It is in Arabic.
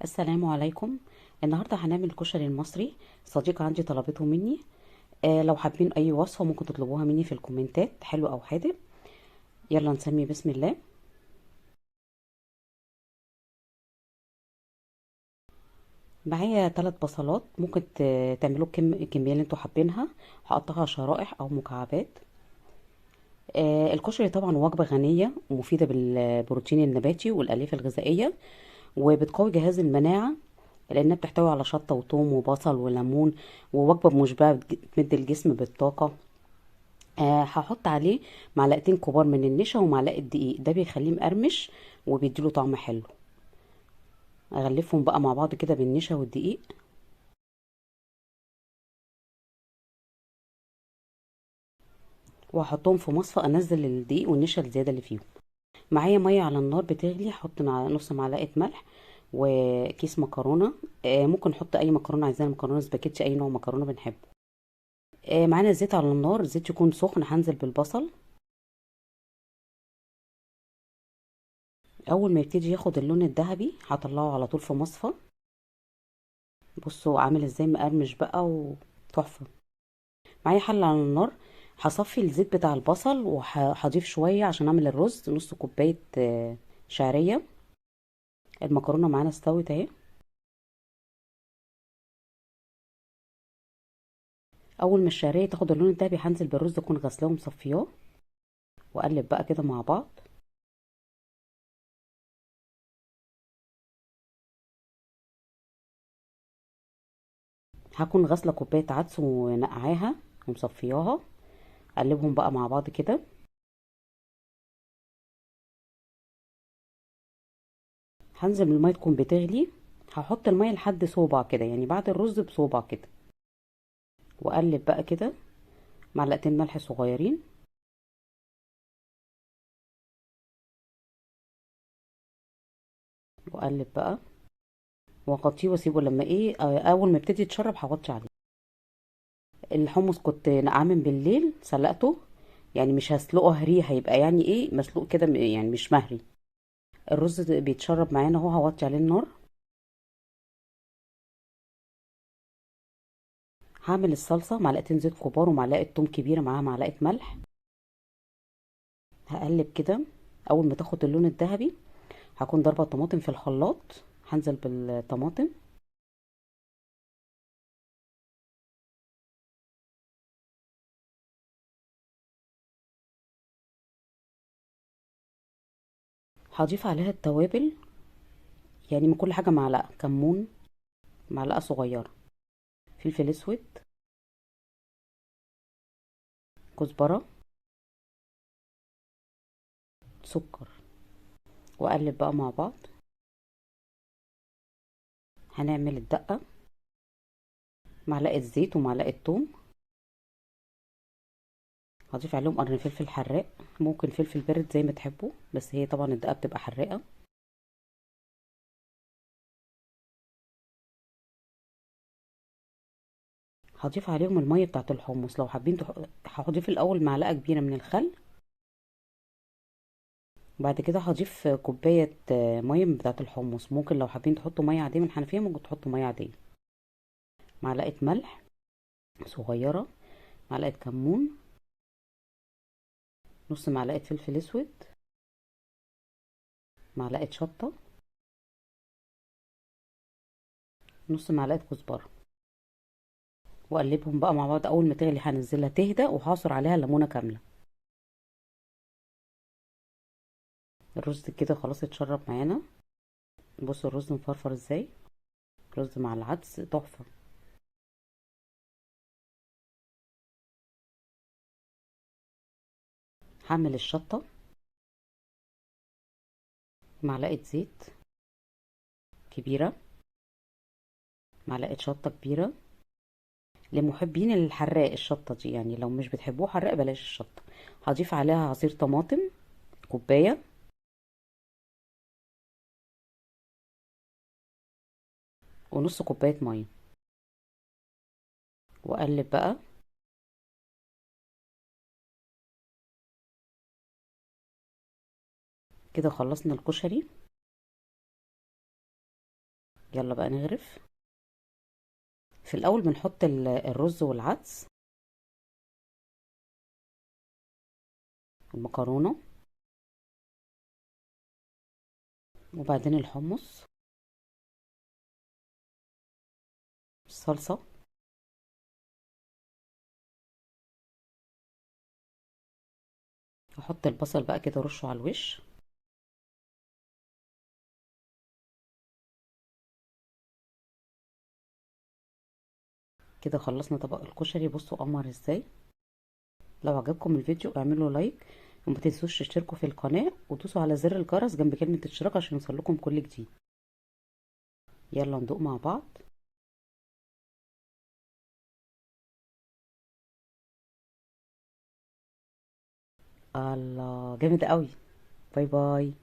السلام عليكم. النهارده هنعمل الكشري المصري. صديقة عندي طلبته مني. لو حابين اي وصفة ممكن تطلبوها مني في الكومنتات، حلو او حادق. يلا نسمي بسم الله. معايا 3 بصلات، ممكن تعملوا الكمية اللي انتوا حابينها. هقطعها شرائح او مكعبات. الكشري طبعا وجبة غنية ومفيدة بالبروتين النباتي والالياف الغذائية، وبتقوي جهاز المناعة لانها بتحتوي على شطة وثوم وبصل وليمون، ووجبة مشبعة بتمد الجسم بالطاقة. هحط عليه معلقتين كبار من النشا ومعلقه دقيق، ده بيخليه مقرمش وبيديله طعم حلو. اغلفهم بقى مع بعض كده بالنشا والدقيق، واحطهم في مصفى انزل الدقيق والنشا الزياده اللي فيهم. معايا ميه على النار بتغلي، احط نص معلقه ملح وكيس مكرونه. ممكن نحط اي مكرونه عايزاها، مكرونه سباكيتي، اي نوع مكرونه بنحبه. معانا زيت على النار، الزيت يكون سخن، هنزل بالبصل. اول ما يبتدي ياخد اللون الذهبي هطلعه على طول في مصفى. بصوا عامل ازاي مقرمش بقى وتحفه. معايا حلة على النار، هصفي الزيت بتاع البصل وهضيف شوية عشان اعمل الرز، نص كوباية شعرية. المكرونة معانا استوت اهي. اول ما الشعرية تاخد اللون الدهبي هنزل بالرز، اكون غسلاه ومصفياه، واقلب بقى كده مع بعض. هكون غاسلة كوباية عدس ونقعاها ومصفياها. اقلبهم بقى مع بعض كده. هنزل من المية تكون بتغلي، هحط المية لحد صوبع كده، يعني بعد الرز بصوبع كده، واقلب بقى كده. معلقتين ملح صغيرين، واقلب بقى واغطيه واسيبه لما ايه، اول ما يبتدي يتشرب هغطي عليه. الحمص كنت نقعاه من بالليل، سلقته. يعني مش هسلقه هريه، هيبقى يعني ايه مسلوق كده، يعني مش مهري. الرز ده بيتشرب معانا اهو، هوطي عليه النار. هعمل الصلصه، معلقتين زيت كبار ومعلقه توم كبيره معاها معلقه ملح. هقلب كده. اول ما تاخد اللون الذهبي هكون ضربه طماطم في الخلاط، هنزل بالطماطم. هضيف عليها التوابل، يعني من كل حاجه معلقه كمون، معلقه صغيره فلفل اسود، كزبره، سكر. واقلب بقى مع بعض. هنعمل الدقه، معلقه زيت ومعلقه توم. هضيف عليهم قرن فلفل حراق، ممكن فلفل بارد زي ما تحبوا، بس هي طبعا الدقه بتبقى حراقه. هضيف عليهم الميه بتاعه الحمص، لو حابين هضيف الاول معلقه كبيره من الخل. بعد كده هضيف كوبايه ميه من بتاعه الحمص. ممكن لو حابين تحطوا ميه عاديه من الحنفيه ممكن تحطوا ميه عاديه. معلقه ملح صغيره، معلقه كمون، نص معلقه فلفل اسود، معلقه شطه، نص معلقه كزبره. واقلبهم بقى مع بعض. اول ما تغلي هنزلها تهدى وهعصر عليها ليمونه كامله. الرز كده خلاص اتشرب معانا. بصوا الرز مفرفر ازاي، رز مع العدس تحفة. هعمل الشطة، معلقة زيت كبيرة، معلقة شطة كبيرة. لمحبين الحراق الشطة دي، يعني لو مش بتحبوه حراق بلاش الشطة. هضيف عليها عصير طماطم كوباية، ونص كوباية مية. واقلب بقى. كده خلصنا الكشري. يلا بقى نغرف. في الاول بنحط الرز والعدس والمكرونه، وبعدين الحمص، الصلصه، احط البصل بقى كده رشه على الوش. كده خلصنا طبق الكشري. بصوا قمر ازاي. لو عجبكم الفيديو اعملوا لايك، وما تنسوش تشتركوا في القناه وتدوسوا على زر الجرس جنب كلمه اشتراك عشان يوصلكم كل جديد. يلا ندوق مع بعض. الله جامد قوي. باي باي.